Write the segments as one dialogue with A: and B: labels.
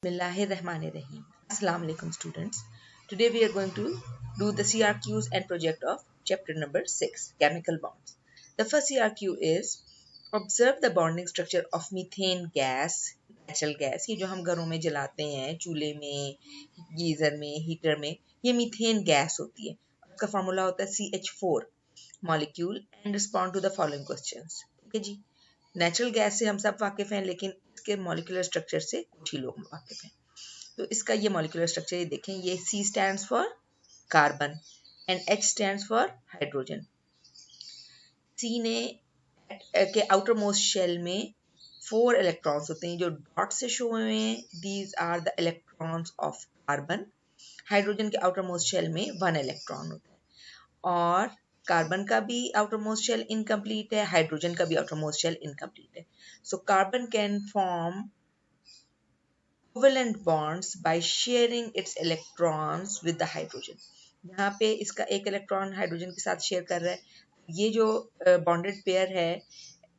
A: Bismillahirrahmanirrahim. Assalamu alaikum students. Today we are going to do the CRQs and project of chapter number 6, chemical bonds. The first CRQ is observe the bonding structure of methane gas, natural gas. ये जो हम घरों में जलाते हैं, चूल्हे में, geyser में, हीटर में, ये मीथेन गैस होती है. उसका फॉर्मूला होता है CH4 molecule and respond to the following questions. ठीक है जी. नेचुरल गैस से हम सब वाकिफ हैं, लेकिन इसके मॉलिक्यूलर स्ट्रक्चर से कुछ ही लोग वाकिफ हैं. तो इसका ये मॉलिक्यूलर स्ट्रक्चर ये देखें, ये C stands for carbon and H stands for hydrogen. C ने के आउटर मोस्ट शेल में 4 इलेक्ट्रॉन्स होते हैं जो डॉट से शो हुए हैं. These are the electrons of carbon. Hydrogen के आउटर मोस्ट शेल में 1 इलेक्ट्रॉन होता है और कार्बन का भी आउटर मोस्ट शेल इनकम्प्लीट है, हाइड्रोजन का भी आउटर मोस्ट शेल इनकम्प्लीट है. So carbon can form covalent bonds by sharing its electrons with the hydrogen. यहाँ पे इसका एक इलेक्ट्रॉन हाइड्रोजन के साथ शेयर कर रहा है. ये जो बॉन्डेड पेयर है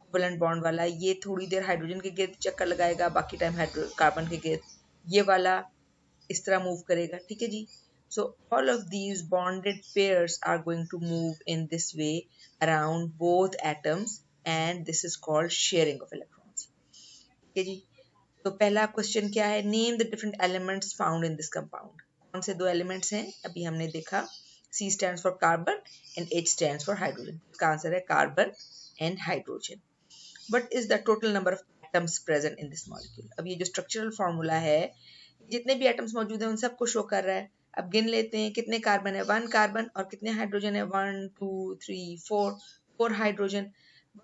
A: कोवेलेंट बॉन्ड वाला, ये थोड़ी देर हाइड्रोजन के गिर्द चक्कर लगाएगा, बाकी टाइम कार्बन के गिर्द. ये वाला इस तरह मूव करेगा. ठीक है जी. So all of these bonded pairs are going to move in this way around both atoms and this is called sharing of electrons. Okay जी. तो पहला क्वेश्चन क्या है? Name the different elements found in this compound. कौन से दो elements हैं? अभी हमने देखा C stands for carbon and H stands for hydrogen. इसका आंसर है carbon and hydrogen. What is the total number of atoms present in this molecule? अब ये जो स्ट्रक्चरल फॉर्मूला है, जितने भी एटम्स मौजूद हैं उन सबको शो कर रहा है. अब गिन लेते हैं कितने कार्बन है. 1 कार्बन और कितने हाइड्रोजन है? 1 2 3 4 hydrogen.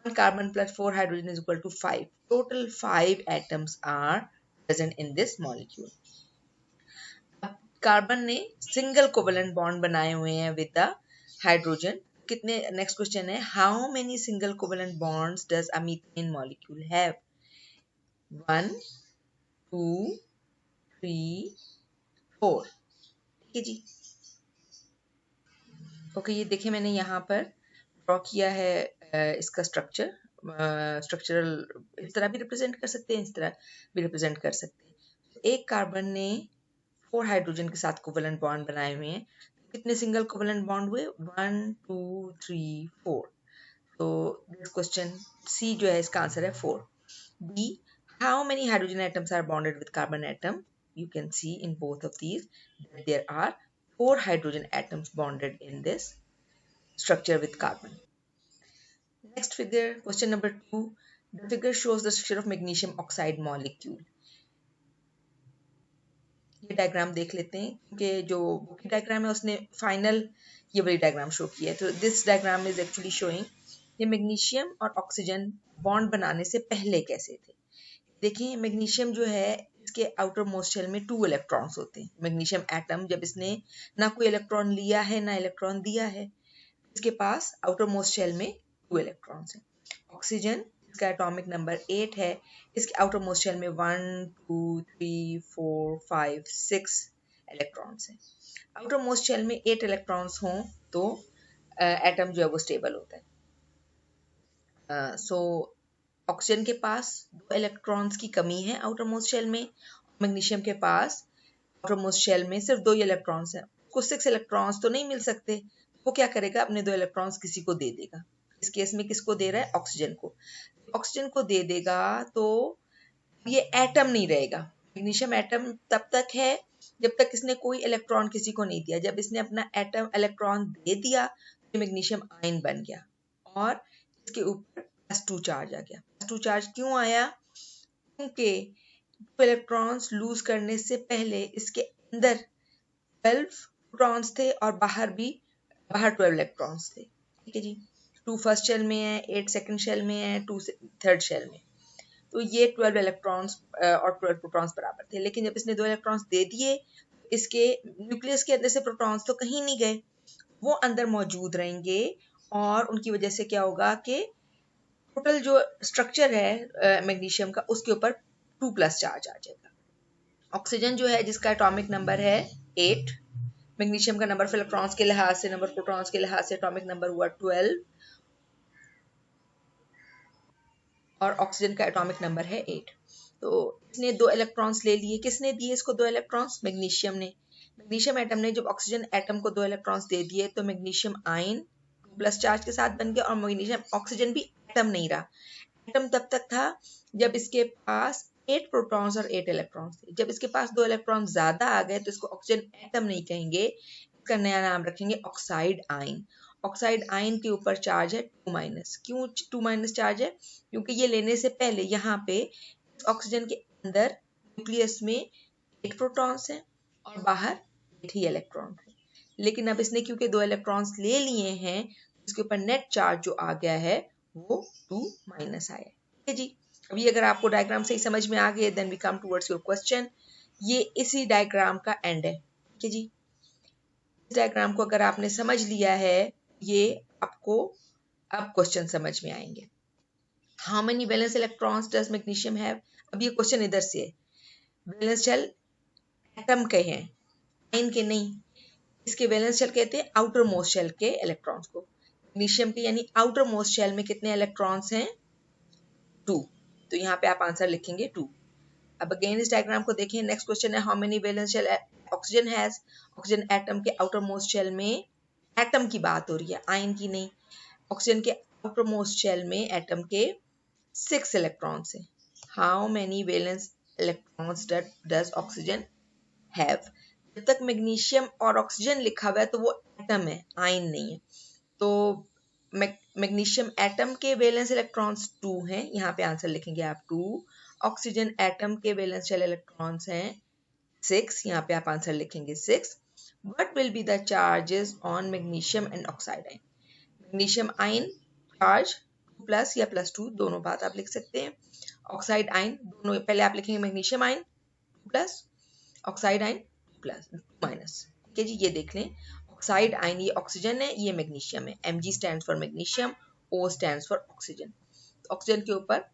A: 1 carbon plus 4 hydrogen is equal to 5. Total 5 atoms are present in this molecule. Carbon ने सिंगल कोवेलेंट बॉन्ड बनाए हुए हैं विद द हाइड्रोजन. कितने? नेक्स्ट क्वेश्चन है, how many single covalent bonds does a methane molecule have? 1 2 3 4. ठीक है जी. Okay, ये देखिए मैंने यहाँ पर ड्रॉ किया है इसका स्ट्रक्चर. स्ट्रक्चरल इस तरह भी रिप्रेजेंट कर सकते हैं, इस तरह भी रिप्रेजेंट कर सकते हैं. एक कार्बन ने 4 हाइड्रोजन के साथ कोवेलेंट बॉन्ड बनाए हुए हैं. कितने सिंगल कोवेलेंट बॉन्ड हुए? 1 2 3 4. तो दिस क्वेश्चन सी जो है इसका आंसर है 4. B, how many hydrogen atoms are bonded with carbon atom? You can see in both of these that there are 4 hydrogen atoms bonded in this structure with carbon. Next figure, question number 2. The figure shows the structure of magnesium oxide molecule. ये diagram देख लेते हैं क्योंकि जो book की diagram है उसने final ये वाली डायग्राम शो की है. तो this diagram is actually showing ये मैग्नीशियम और ऑक्सीजन बॉन्ड बनाने से पहले कैसे थे. देखिए मैग्नीशियम जो है इसके आउटर मोस्ट शेल में 2 इलेक्ट्रॉन्स होते हैं. मैग्नीशियम एटम जब इसने ना कोई इलेक्ट्रॉन लिया है ना इलेक्ट्रॉन दिया है, इसके पास आउटर मोस्ट शेल में 2 इलेक्ट्रॉन्स हैं. ऑक्सीजन इसका एटॉमिक नंबर 8 है. इसके आउटर मोस्ट शेल में 1 2 3 4 5 6 इलेक्ट्रॉन्स हैं. आउटर मोस्ट शेल में 8 इलेक्ट्रॉन्स हों तो एटम जो है वो स्टेबल होता है. सो ऑक्सीजन के पास 2 इलेक्ट्रॉन्स की कमी है आउटर मोस्ट शेल में. मैग्नीशियम के पास आउटर मोस्ट शेल में सिर्फ 2 इलेक्ट्रॉन्स हैं. उसको 6 इलेक्ट्रॉन्स तो नहीं मिल सकते. वो क्या करेगा? अपने 2 इलेक्ट्रॉन्स किसी को दे देगा. इस केस में किसको दे रहा है? ऑक्सीजन को. ऑक्सीजन को दे देगा तो ये एटम नहीं रहेगा. मैग्नीशियम एटम तब तक है जब तक इसने कोई इलेक्ट्रॉन किसी को नहीं दिया. जब इसने अपना एटम इलेक्ट्रॉन दे दिया तो मैग्नीशियम आयन बन गया और इसके ऊपर +2 चार्ज आ गया. +2 चार्ज क्यों आया? क्योंकि इलेक्ट्रॉन्स लूज करने से पहले इसके अंदर 12 प्रोटॉन्स थे और बाहर 12 इलेक्ट्रॉन्स थे. ठीक है जी. 2 फर्स्ट शेल में है, 8 सेकंड शेल में है, 2 थर्ड शेल में. तो ये 12 इलेक्ट्रॉन्स और 12 प्रोटॉन्स बराबर थे. लेकिन जब इसने 2 इलेक्ट्रॉन्स दे दिए, इसके न्यूक्लियस के अंदर से प्रोटॉन्स तो कहीं नहीं गए, वो अंदर मौजूद रहेंगे और उनकी वजह से क्या होगा कि टोटल जो स्ट्रक्चर है मैग्नीशियम का उसके ऊपर 2+ चार्ज आ जाएगा. ऑक्सीजन जो है जिसका एटॉमिक नंबर है 8, मैग्नीशियम का नंबर ऑफ इलेक्ट्रॉन्स के लिहाज से, नंबर ऑफ प्रोटॉन्स के लिहाज से एटॉमिक नंबर हुआ 12 और ऑक्सीजन का एटॉमिक नंबर है 8. तो इसने 2 इलेक्ट्रॉन्स ले लिए। किसने दिए इसको 2 इलेक्ट्रॉन्स? मैग्नीशियम ने। मैग्नीशियम एटम ने जब ऑक्सीजन एटम को 2 इलेक्ट्रॉन्स दे दिए तो मैग्नीशियम आयन प्लस चार्ज के साथ बन गया और मैग्नीशियम ऑक्सीजन भी एटम नहीं रहा। एटम तब तक था जब इसके पास 8 प्रोटॉन्स और 8 इलेक्ट्रॉन्स थे। जब इसके पास 2 इलेक्ट्रॉन ज्यादा आ गए तो इसको ऑक्सीजन एटम नहीं कहेंगे, इसका नया नाम रखेंगे ऑक्साइड आयन। ऑक्साइड आयन के ऊपर चार्ज है 2-। क्यों 2- चार्ज है? क्योंकि ये लेने से पहले यहाँ पे ऑक्सीजन के अंदर न्यूक्लियस में 8 प्रोटॉन्स हैं और बाहर 8 ही इलेक्ट्रॉन है। लेकिन अब इसने क्योंकि 2 इलेक्ट्रॉन्स ले लिए हैं, इसके ऊपर नेट चार्ज जो आ गया है वो 2- आया। ठीक है जी। अभी अगर आपको डायग्राम सही समझ में आ गए, then we come towards your question. ये इसी डायग्राम का एंड है। ठीक है जी। इस डायग्राम को अगर आपने समझ लिया है, ये आपको अब क्वेश्चन समझ में आएंगे। How many valence electrons does magnesium have? अब ये क्वेश्चन इधर से है। वैलेंस शेल एटम के हैं, आयन के नहीं। इसके वैलेंस शेल कहते हैं आउटर मोस्ट शेल के इलेक्ट्रॉन्स को। मैग्नीशियम के यानी आउटर मोस्ट शेल में कितने इलेक्ट्रॉन्स हैं? 2। तो यहाँ पे आप आंसर लिखेंगे 2। अब अगेन इस डायग्राम को देखिए। नेक्स्ट क्वेश्चन है how many valence shell oxygen has? Oxygen atom के आउटर मोस्ट शेल में, एटम की बात हो रही है, आयन की नहीं। ऑक्सीजन के आउटर मोस्ट शेल में एटम के 6 इलेक्ट्रॉन्स हैं। How many valence electrons does oxygen have? जब तक मैग्नीशियम और ऑक्सीजन लिखा हुआ है तो वो एटम है, आयन नहीं है। तो मैग्नीशियम एटम के वैलेंस इलेक्ट्रॉन्स 2 हैं, यहाँ पे आंसर लिखेंगे आप 2। ऑक्सीजन एटम के वैलेंस शेल इलेक्ट्रॉन्स हैं 6, यहाँ पे आप आंसर लिखेंगे 6। What will be the charges on magnesium and oxide ion? Magnesium ion charge plus या +2 दोनों बात आप लिख सकते हैं। ऑक्साइड आयन दोनों, पहले आप लिखेंगे magnesium ion plus, oxide ion plus minus. ठीक है जी। ये देख लें, ऑक्साइड आयन ये ऑक्सीजन है, ये मैग्नीशियम है। Mg stands for magnesium, O stands for oxygen. Oxygen के ऊपर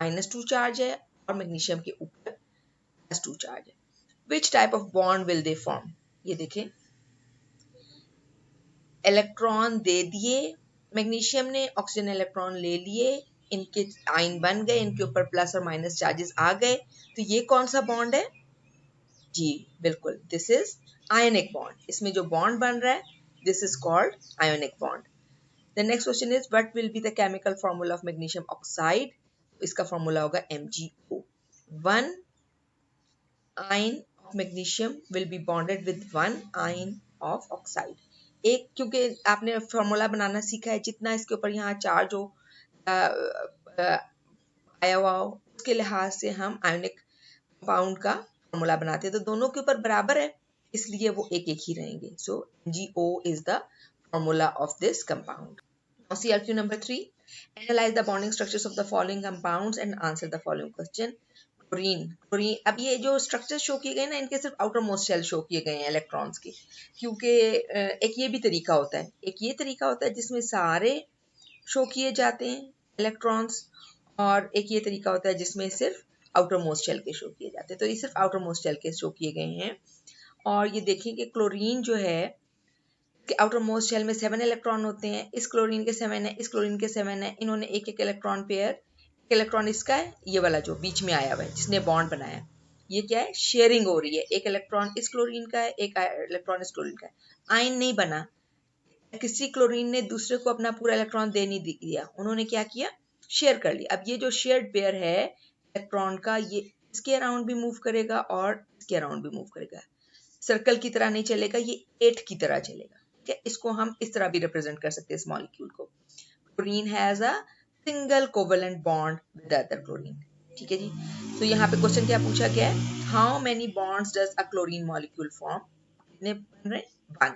A: -2 चार्ज है और मैग्नीशियम के ऊपर +2 चार्ज है। Which type of bond will they form? ये देखें, इलेक्ट्रॉन दे दिए मैग्नीशियम ने, ऑक्सीजन इलेक्ट्रॉन ले लिए, इनके आयन बन गए, इनके ऊपर प्लस और माइनस चार्जेस आ गए। तो ये कौन सा बॉन्ड है? जी बिल्कुल, दिस इज आयनिक बॉन्ड। इसमें जो बॉन्ड बन रहा है, this is called ionic bond. The next question is what will be the chemical formula of magnesium oxide? इसका फॉर्मूला होगा MgO। 1 ion of magnesium will be bonded with 1 ion of oxide। एक, क्योंकि आपने formula बनाना सीखा है, जितना इसके ऊपर यहाँ चार्ज हो आया हुआ हो, उसके लिहाज से हम आयोनिक कंपाउंड का फॉर्मूला बनाते हैं। तो दोनों के ऊपर बराबर है, इसलिए वो एक एक ही रहेंगे। सो MgO is the formula of this compound. Now CRQ number 3. Analyze the bonding structures of the following compounds and answer the following question. Chlorine, अब ये जो स्ट्रक्चर शो किए गए ना, इनके सिर्फ आउटर मोस्ट शेल शो किए गए हैं इलेक्ट्रॉन्स के। क्योंकि एक ये भी तरीका होता है, एक ये तरीका होता है जिसमें सारे शो किए जाते हैं इलेक्ट्रॉन्स, और एक ये तरीका होता है जिसमें सिर्फ आउटर मोस्ट शेल के शो किए जाते हैं। तो ये सिर्फ आउटर मोस्ट शेल के शो किए गए हैं। और ये देखिए कि क्लोरीन जो है, आउटर मोस्ट शेल में 7 इलेक्ट्रॉन होते हैं। इस क्लोरीन के 7 है, इस क्लोरीन के 7 है। इन्होंने एक एक इलेक्ट्रॉन पेयर, इलेक्ट्रॉन इसका है, ये वाला जो बीच में आया हुआ है जिसने बॉन्ड बनाया, ये क्या है? शेयरिंग हो रही है। एक इलेक्ट्रॉन इस क्लोरीन का है, एक इलेक्ट्रॉन इस क्लोरीन का है। आयन नहीं बना, किसी क्लोरीन ने दूसरे को अपना पूरा इलेक्ट्रॉन दे नहीं दिया, उन्होंने क्या किया? शेयर कर लिया। अब ये जो शेयर्ड पेयर है इलेक्ट्रॉन का, ये इसके अराउंड भी मूव करेगा और इसके अराउंड भी मूव करेगा। सर्कल की तरह नहीं चलेगा, ये 8 की तरह चलेगा। ठीक है, इसको हम इस तरह भी रिप्रेजेंट कर सकते हैं इस मॉलिक्यूल को। Chlorine has a single covalent bond with other chlorine. ठीक है जी। तो यहाँ पे क्वेश्चन क्या पूछा गया है? How many bonds does a chlorine molecule form? कितने बन रहे? 1।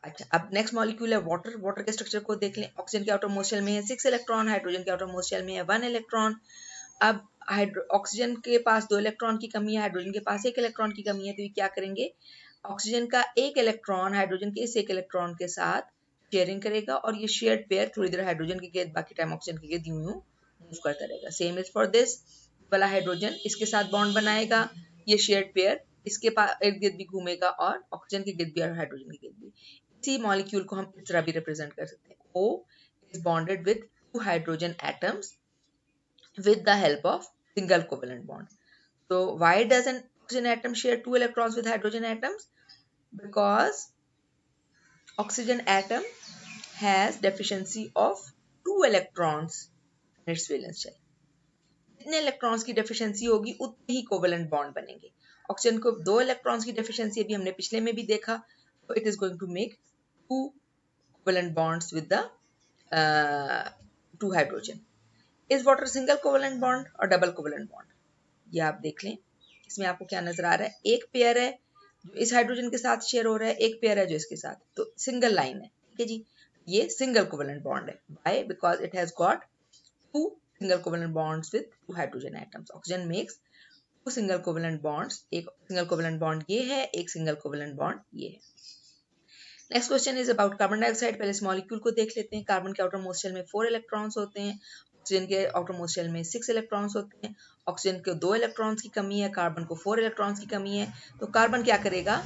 A: अच्छा, अब नेक्स्ट मॉलिक्यूल है वाटर। वाटर के स्ट्रक्चर को देख लें। ऑक्सीजन के आउटर मोस्ट शेल में है 6 इलेक्ट्रॉन, हाइड्रोजन के आउटर मोस्ट शेल में है 1 इलेक्ट्रॉन। अब ऑक्सीजन के पास 2 इलेक्ट्रॉन की कमी है, हाइड्रोजन के पास 1 इलेक्ट्रॉन की कमी है। तो ये क्या करेंगे? ऑक्सीजन का 1 इलेक्ट्रॉन हाइड्रोजन के इस 1 इलेक्ट्रॉन के साथ शेयरिंग करेगा, और ये शेयर्ड पेयर थोड़ी देर हाइड्रोजन के गिर्द, बाकी टाइम ऑक्सीजन के गिर्द यूं मूव करता रहेगा। सेम इज फॉर दिस वाला, हाइड्रोजन इसके साथ बॉन्ड बनाएगा, ये शेयर्ड पेयर इसके पास इर्द गिर्द भी घूमेगा और ऑक्सीजन के गिर्द भी और हाइड्रोजन के गिर्द भी। इसी मॉलिक्यूल को हम इस तरह भी रिप्रेजेंट कर सकते हैं। O is bonded with 2 hydrogen atoms with the help of single covalent bond. So why does an oxygen atom share 2 electrons with hydrogen atoms? Because oxygen atom has deficiency of 2 electrons in its valence shell. जितने electrons की deficiency होगी उतने ही covalent bond बनेंगे. Oxygen को 2 electrons की deficiency अभी हमने पिछले में भी देखा, तो it is going to make 2 covalent bonds with the 2 hydrogen. Is water single covalent bond और डबल कोवेलेंट बॉन्ड? ये आप देख लें. इसमें आपको क्या नजर आ रहा है? एक पेयर है जो इस हाइड्रोजन के साथ शेयर हो रहा है, एक पेयर है जो इसके साथ, तो सिंगल लाइन है. ठीक है जी, ये सिंगल कोवेलेंट बॉन्ड है. Why? Because it has got 2 single covalent bonds with 2 hydrogen atoms. Oxygen makes 2 single covalent bonds. एक single covalent bond ये है, एक single covalent bond ये है. Next question is about carbon dioxide. पहले इस molecule को देख लेते हैं. कार्बन के आउटर मोस्ट शेल में 4 इलेक्ट्रॉन्स होते हैं, ऑक्सीजन के आउटर मोस्ट शेल में 6 इलेक्ट्रॉन्स होते हैं. ऑक्सीजन को 2 इलेक्ट्रॉन्स की कमी है, कार्बन को 4 इलेक्ट्रॉन्स की कमी है. तो कार्बन क्या करेगा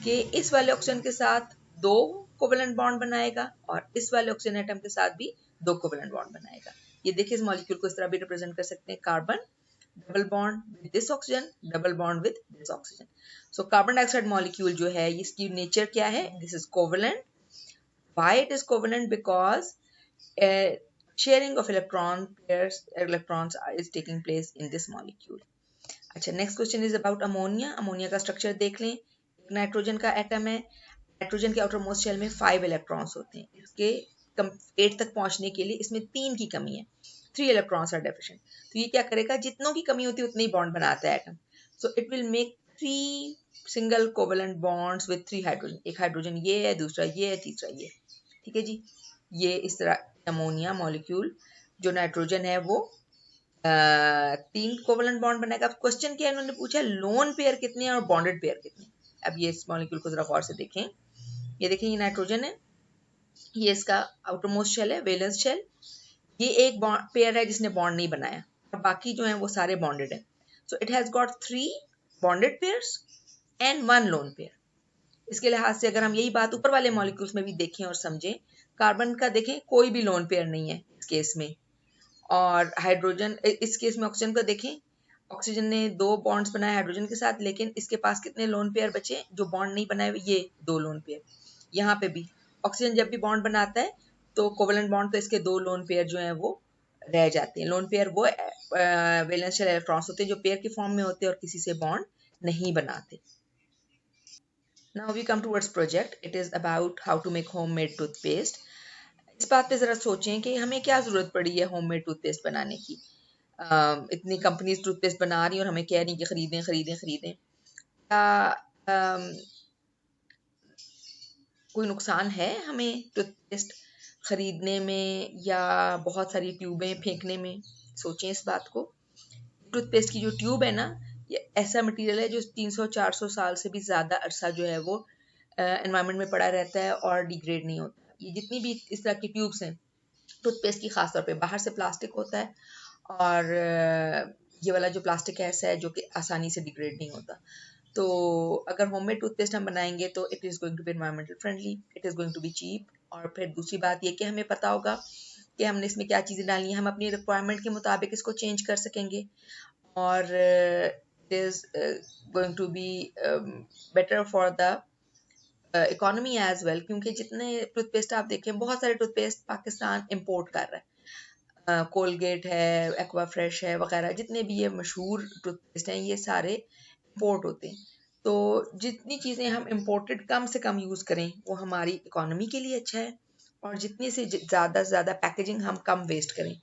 A: कि इस वाले ऑक्सीजन के साथ 2 कोवेलेंट बॉन्ड बनाएगा और इस वाले ऑक्सीजन एटम के साथ भी 2 कोवेलेंट बॉन्ड बनाएगा. ये देखिए, इस मॉलिक्यूल को इस तरह भी रिप्रेजेंट कर सकते हैं. Carbon double bond with this oxygen, double bond with this oxygen. So carbon dioxide molecule जो है, इसकी नेचर क्या है? This is covalent. Why it is covalent? Because sharing of electrons is taking place in this molecule. अच्छा, next question is about ammonia. Ammonia का structure देख लें. एक नाइट्रोजन का एटम है. नाइट्रोजन के आउटर मोस्ट शेल में 5 इलेक्ट्रॉन्स होते हैं. इसके 8 तक पहुंचने के लिए इसमें 3 की कमी है. 3 इलेक्ट्रॉन्स आर डेफिशिएंट. तो ये क्या करेगा? जितनों की कमी होती है उतने ही बॉन्ड बनाता है atom. So it will make 3 single covalent bonds with 3 hydrogen. एक हाइड्रोजन ये है, दूसरा ये है, तीसरा ये. ठीक है जी, ये इस तरह अमोनिया मॉलिक्यूल जो नाइट्रोजन है वो 3 कोवेलेंट बॉन्ड बनाएगा. अब क्वेश्चन क्या है, उन्होंने पूछा लोन पेयर कितने हैं और बॉन्डेड पेयर कितने. अब ये इस मॉलिक्यूल को जरा गौर से देखें. ये देखें, ये नाइट्रोजन है, ये इसका आउटर मोस्ट शेल है, वैलेंस शेल. ये एक पेयर है जिसने बॉन्ड नहीं बनाया और बाकी जो है वो सारे बॉन्डेड है. So it has got 3 bonded pairs and 1 lone pair. इसके लिहाज से अगर हम यही बात ऊपर वाले मॉलिक्यूल्स में भी देखें और समझें, कार्बन का देखें कोई भी लोन पेयर नहीं है इस केस में, और हाइड्रोजन इस केस में ऑक्सीजन का देखें, ऑक्सीजन ने 2 बॉन्ड्स बनाए हाइड्रोजन के साथ, लेकिन इसके पास कितने लोन पेयर बचे जो बॉन्ड नहीं बनाए हुए? ये 2 लोन पेयर. यहाँ पे भी ऑक्सीजन जब भी बॉन्ड बनाता है तो कोवेलेंट बॉन्ड तो इसके 2 लोन पेयर जो हैं वो रह जाते हैं. लोन पेयर वो वैलेंस शेल इलेक्ट्रॉन्स होते हैं जो पेयर के फॉर्म में होते हैं और किसी से बॉन्ड नहीं बनाते. Now we come towards project. It is about how to make homemade toothpaste. इस बात पे जरा सोचें कि हमें क्या जरूरत पड़ी है होममेड टूथपेस्ट बनाने की. इतनी कंपनीज टूथपेस्ट बना रही और हमें कह रही कि खरीदें खरीदें खरीदें. कोई नुकसान है हमें टूथपेस्ट खरीदने में या बहुत सारी ट्यूबें फेंकने में? सोचें इस बात को. टूथपेस्ट की जो ट्यूब है ना, ये ऐसा मटेरियल है जो 300-400 साल से भी ज़्यादा अरसा जो है वो एनवायरनमेंट में पड़ा रहता है और डिग्रेड नहीं होता. ये जितनी भी इस तरह की ट्यूब्स हैं टूथपेस्ट की, खास तौर पे बाहर से प्लास्टिक होता है और ये वाला जो प्लास्टिक है ऐसा है जो कि आसानी से डिग्रेड नहीं होता. तो अगर होममेड टूथपेस्ट हम बनाएंगे तो it is going to be environmental friendly, it is going to be cheap. और फिर दूसरी बात ये कि हमें पता होगा कि हमने इसमें क्या चीज़ें डालनी है. हम अपनी रिक्वायरमेंट के मुताबिक इसको चेंज कर सकेंगे और it is going to be better for the economy as well. क्योंकि जितने टूथपेस्ट आप देखें, बहुत सारे टूथपेस्ट पाकिस्तान इंपोर्ट कर रहा है. कोलगेट है, एक्वा फ्रेश है वगैरह, जितने भी ये मशहूर टूथपेस्ट हैं ये सारे इंपोर्ट होते हैं. तो जितनी चीज़ें हम इंपोर्टेड कम से कम यूज़ करें वो हमारी इकोनॉमी के लिए अच्छा है, और जितनी से ज़्यादा से ज़्यादा पैकेजिंग हम कम वेस्ट करें.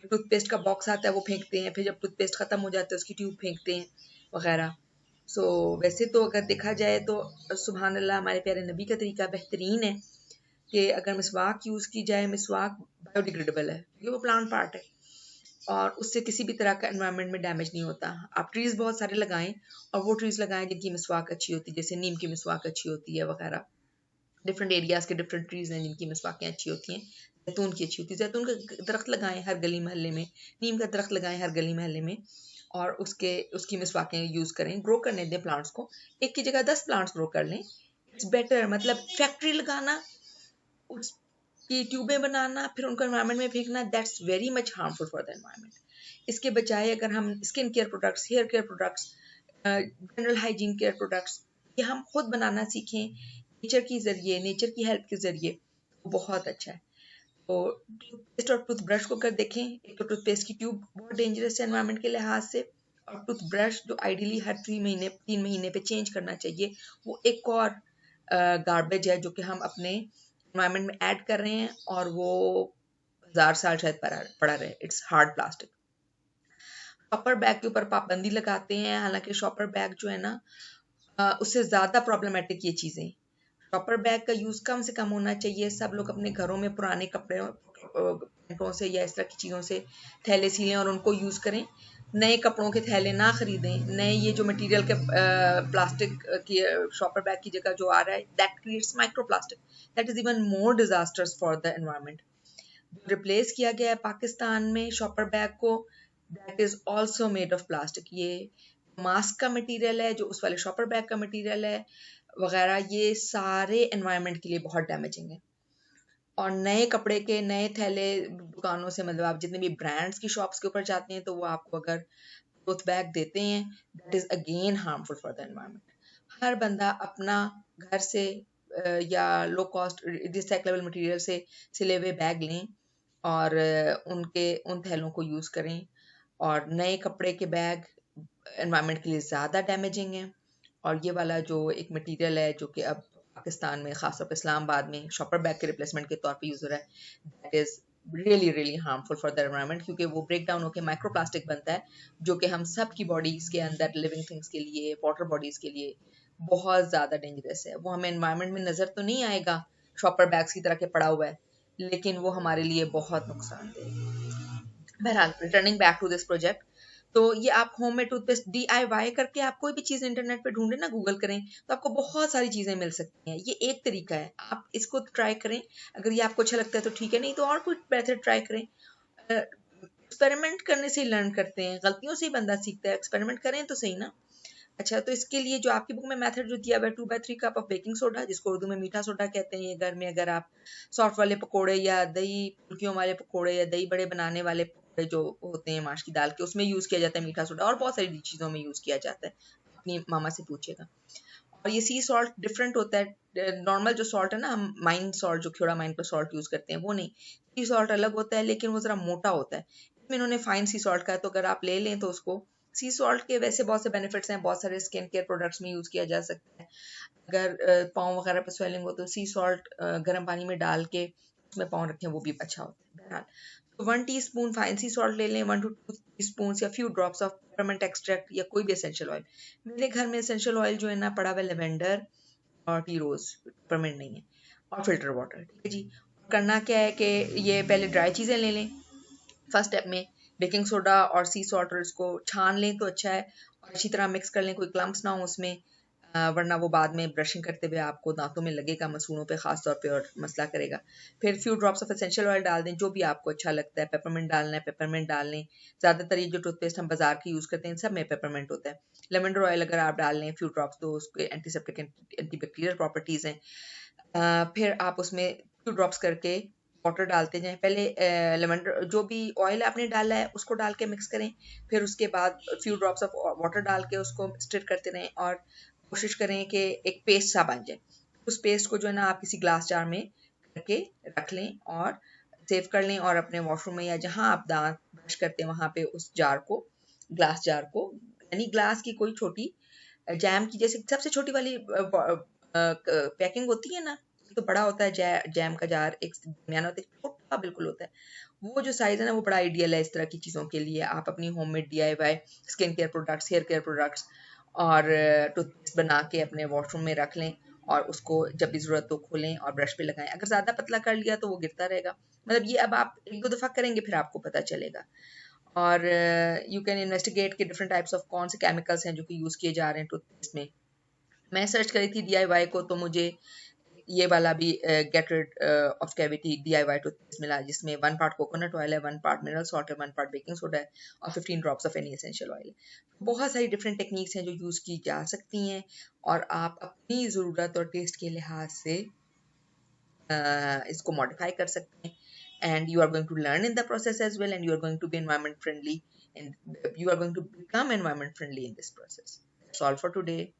A: टूथपेस्ट का बॉक्स आता है वो फेंकते हैं, फिर जब टूथपेस्ट ख़त्म हो जाता है उसकी ट्यूब फेंकते हैं वगैरह. सो वैसे तो अगर देखा जाए तो सुभान अल्लाह, हमारे प्यारे नबी का तरीका बेहतरीन है कि अगर मिसवाक यूज़ की जाए, मिसवाक बायोडिग्रेडेबल है क्योंकि वो प्लांट पार्ट है और उससे किसी भी तरह का एनवायरनमेंट में डैमेज नहीं होता. आप ट्रीज़ बहुत सारे लगाएं और वो ट्रीज़ लगाएं जिनकी मिसवाक अच्छी होती है, जैसे नीम की मिसवाक अच्छी होती है वगैरह. डिफरेंट एरियाज़ के डिफरेंट ट्रीज़ हैं जिनकी मिसवाकें अच्छी होती हैं. जैतून की अच्छी होती है, जैतून का दरख्त लगाएं हर गली महल्ले में, नीम का दरख्त लगाएं हर गली महल्ले में और उसकी मिसवाकें यूज़ करें. ग्रो करने दें प्लांट्स को, एक की जगह 10 प्लांट्स ग्रो कर लें. It's better. मतलब फैक्ट्री लगाना, उसकी ट्यूबें बनाना, फिर उनको एनवायरनमेंट में फेंकना, that's very much harmful for the environment. इसके बजाय अगर हम skin care products, hair care products, general hygiene care products ये हम खुद बनाना सीखें नेचर की ज़रिए, नेचर की हेल्प के ज़रिए, तो बहुत अच्छा है। तो टूथपेस्ट और टूथब्रश को कर देखें। एक तो टूथपेस्ट की ट्यूब बहुत डेंजरस है एनवायरनमेंट के लिहाज से, और टूथब्रश जो आइडियली हर 3 महीने पे चेंज करना चाहिए, वो एक और गार्बेज है जो कि हम अपने एनवायरनमेंट में ऐड कर रहे हैं, और वो 1000 साल शायद पड़ा रहे। It's hard plastic. Shopper bag के ऊपर पाबंदी लगाते हैं, हालांकि शॉपर बैग जो है ना उससे ज़्यादा प्रॉब्लमेटिक ये चीज़ें। शॉपर बैग का यूज़ कम से कम होना चाहिए। सब लोग अपने घरों में पुराने कपड़े पैंटों से या इस तरह की चीज़ों से थैले सीलें और उनको यूज़ करें। नए कपड़ों के थैले ना खरीदें। नए ये जो मटेरियल के प्लास्टिक की शॉपर बैग की जगह जो आ रहा है, that creates micro plastic, that is even more disasters for the environment. Replace किया गया है पाकिस्तान में शॉपर बैग को, that is also made of plastic. ये मास्क का मटेरियल है, जो उस वाले शॉपर बैग का मटेरियल है वगैरह, ये सारे एनवायरनमेंट के लिए बहुत डैमेजिंग है। और नए कपड़े के नए थैले दुकानों से, मतलब आप जितने भी ब्रांड्स की शॉप्स के ऊपर जाते हैं तो वो आपको अगर क्लॉथ बैग देते हैं, that is again harmful for the environment. हर बंदा अपना घर से या लो कॉस्ट रिसाइक्लेबल मटेरियल से सिले हुए बैग लें और उन थैलों को यूज़ करें। और नए कपड़े के बैग एनवायरनमेंट के लिए ज़्यादा डैमेजिंग है। और ये वाला जो एक मटेरियल है जो कि अब पाकिस्तान में, खासतौर पर इस्लामाबाद में शॉपर बैग के रिप्लेसमेंट के तौर पे यूज़ हो रहा है, that is really really harmful for the environment, क्योंकि वो ब्रेक डाउन होकर माइक्रो प्लास्टिक बनता है जो कि हम सब की बॉडीज़ के अंदर, लिविंग थिंग्स के लिए, वाटर बॉडीज़ के लिए बहुत ज़्यादा डेंजरस है। वो हमें एनवायरनमेंट में नज़र तो नहीं आएगा शॉपर बैग्स की तरह के पड़ा हुआ है, लेकिन वो हमारे लिए बहुत नुकसानदेह है। बहरहाल, returning back to this project, तो ये आप होम में टूथपेस्ट DIY करके आप कोई भी चीज़ इंटरनेट पे ढूंढें ना, गूगल करें, तो आपको बहुत सारी चीज़ें मिल सकती हैं। ये एक तरीका है, आप इसको ट्राई करें। अगर ये आपको अच्छा लगता है तो ठीक है, नहीं तो और कोई मेथड ट्राई करें। एक्सपेरिमेंट करने से लर्न करते हैं, गलतियों से ही बंदा सीखता है। एक्सपेरिमेंट करें तो सही ना। अच्छा, तो इसके लिए जो आपकी बुक में मेथड जो दिया हुआ है, 2/3 कप ऑफ बेकिंग सोडा, जिसको उर्दू में मीठा सोडा कहते हैं, ये घर में अगर आप सॉफ्ट वाले पकोड़े या दही फुल्कियों वाले पकोड़े या दही बड़े बनाने वाले पकोड़े जो होते हैं माश की दाल के, उसमें यूज़ किया जाता है मीठा सोडा, और बहुत सारी चीज़ों में यूज़ किया जाता है, अपनी मामा से पूछिएगा। और ये सी सॉल्ट डिफरेंट होता है। नॉर्मल जो सॉल्ट है ना, हम माइन सॉल्ट, जो खेड़ा माइन पर सॉल्ट यूज़ करते हैं, वो नहीं। सी सॉल्ट अलग होता है, लेकिन वो ज़रा मोटा होता है। इसमें इन्होंने फाइन सी सॉल्ट का है, तो अगर आप ले लें तो उसको, सी सॉल्ट के वैसे बहुत से बेनिफिट्स हैं, बहुत सारे स्किन केयर प्रोडक्ट्स में यूज़ किया जा सकता है। अगर पाँव वगैरह पर स्वेलिंग हो तो सी सॉल्ट गर्म पानी में डाल के उसमें पाँव रखें, वो भी अच्छा होता है। बहरहाल, तो 1 टीस्पून फाइन सी सॉल्ट ले लें, 1 to 2 टीस्पून या few drops of peppermint extract या कोई भी एसेंशियल ऑयल। मेरे घर में एसेंशियल ऑयल जो है ना पड़ा हुआ है लेवेंडर और टी रोज, पेपरमेंट नहीं है, और फिल्टर वाटर। ठीक है जी। करना क्या है कि ये पहले ड्राई चीज़ें ले लें। फर्स्ट स्टेप में बेकिंग सोडा और सी सॉल्ट, और इसको छान लें तो अच्छा है, और अच्छी तरह मिक्स कर लें, कोई क्लम्प्स ना हो उसमें, वरना वो बाद में ब्रशिंग करते हुए आपको दांतों में लगेगा, मसूड़ों पे खास तौर पे, और मसला करेगा। फिर few drops of essential oil डाल दें, जो भी आपको अच्छा लगता है। पेपरमेंट डालना है पेपरमेंट डाल लें। ज़्यादातर ये जो टूथपेस्ट हम बाजार के यूज़ करते हैं सब में पेपरमेंट होता है। लेवेंडर ऑयल अगर आप डाल लें फ्यू ड्रॉप्स, तो उसके एंटीसेप्टिक एंटीबैक्टीरियल प्रॉपर्टीज़ हैं। फिर आप उसमें फ्यू ड्रॉप्स करके वाटर डालते जाएं। पहले लेमन जो भी ऑयल आपने डाला है उसको डाल के मिक्स करें, फिर उसके बाद फ्यू ड्रॉप्स ऑफ वाटर डाल के उसको स्टिर करते रहें, और कोशिश करें कि एक पेस्ट सा बन जाए। उस पेस्ट को जो है ना आप किसी ग्लास जार में करके रख लें और सेव कर लें, और अपने वॉशरूम में या जहाँ आप दांत ब्रश करते हैं वहाँ पे उस जार को, ग्लास जार को, यानी ग्लास की कोई छोटी जैम की जैसे सबसे छोटी वाली पैकिंग होती है ना, तो बड़ा होता है जैम का जार, एक दरमियाना होता है, छोटा बिल्कुल होता है। वो जो साइज है ना, वो बड़ा आइडियल है इस तरह की चीज़ों के लिए। आप अपनी homemade DIY skin care products, hair care products और टूथपेस्ट बना के अपने वॉशरूम में रख लें, और उसको जब भी ज़रूरत हो खोलें और ब्रश पे लगाएं। अगर ज़्यादा पतला कर लिया तो वो गिरता रहेगा। मतलब ये अब आप 1-2 दफ़ा करेंगे फिर आपको पता चलेगा। और यू कैन इन्वेस्टिगेट के डिफरेंट टाइप्स ऑफ कौन से केमिकल्स हैं जो कि यूज़ किए जा रहे हैं टूथपेस्ट में। मैं सर्च करी थी DIY को, तो मुझे ये वाला भी get rid of cavity DIY toothpaste मिला, जिसमें 1 पार्ट कोकोनट ऑयल है, 1 पार्ट मिनरल सॉल्ट है, 1 पार्ट बेकिंग सोडा है, और 15 drops of any essential oil है। बहुत सारी डिफरेंट टेक्निक्स हैं जो यूज़ की जा सकती हैं, और आप अपनी ज़रूरत और टेस्ट के लिहाज से इसको मॉडिफाई कर सकते हैं, and you are going to learn in the process as well, and you are going to be environment friendly and you are going to become environment friendly in this process. That's all for today.